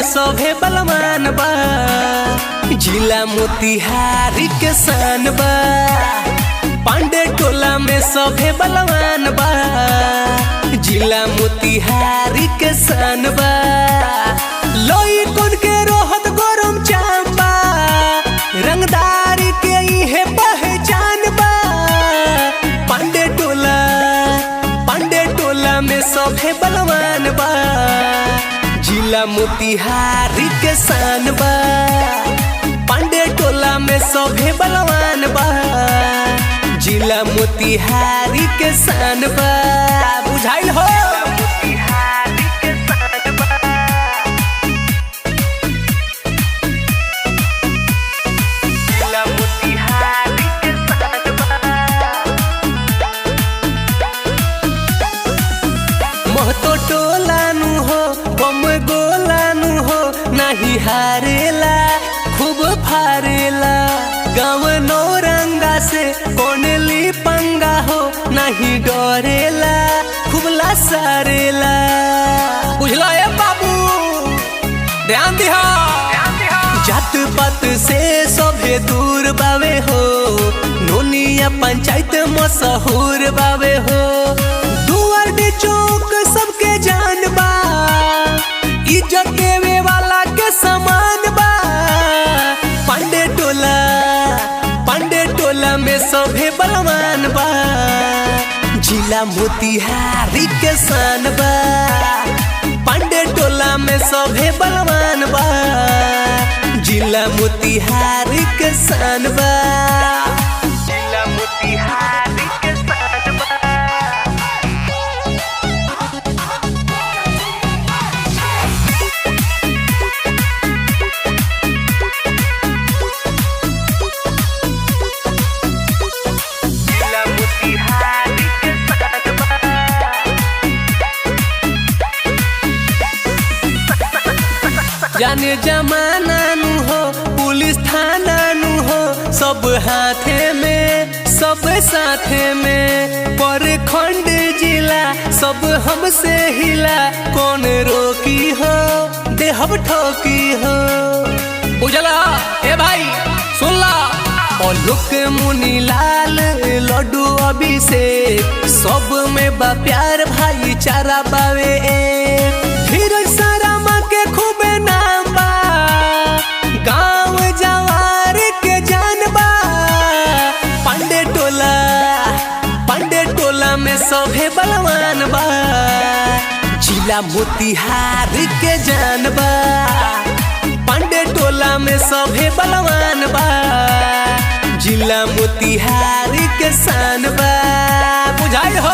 सभे बलवान बा, जिला मोतिहारी के शान बा। पांडे टोला में सभे बलवान बा, जिला मोतिहारी के शान बा। लोई कौन के रोहत गरम चांबा, रंगदारी के इहे पहचान बा। पांडे टोला में सभे बलवान बा, जिला मोतिहारी के शान बा। पांडे टोला में सभे बलवान बा, जिला मोतिहारी के शान बा। बुझाइल हो मोतिहारी के शान बा। जिला मोतिहारी के शान बा। महतो टोला नु हो बम गोला नु हो, नहीं हारेला खूब फारेला। गाँव नौरंगा से कौन ली पंगा हो, नहीं डरेला खूब लासारेला। बुझला ए बाबू, ध्यान दिहा। जात पात से सभे दूर बावे हो, नोनिया पंचायत मशहूर बावे हो। दुआर दे चौक सबके जान बा, इज्जत देवे वाला के समान बा। पांडे टोला में सभे बलवान बा, जिला मोतिहारी के शान बा। पांडे टोला में सभे बलवान बा, जिला मोतिहारी के शान बा। जिला मोतिहारी के शान बा। जाने जमाना नु हो, पुलिस थाना नु हो, सब हाथे में सब साथे में। पर खंड जिला सब हमसे हिला, कौन रोकी हो देहब ठोकी हो। उजला ए भाई सुन ला। लोक मुनि लाल लड्डू अभिषेक, सब में बा प्यार भाईचारा बावे। धीरज सारामा के खूब नाम बा, गाँव जवार के जान बा। पांडे टोला में सभे बलवान बा, जिला मोतिहारी के जान बा। पांडे टोला में सभे बलवान बा, जिला मोतिहारी के शान बा। बुझाइल हो।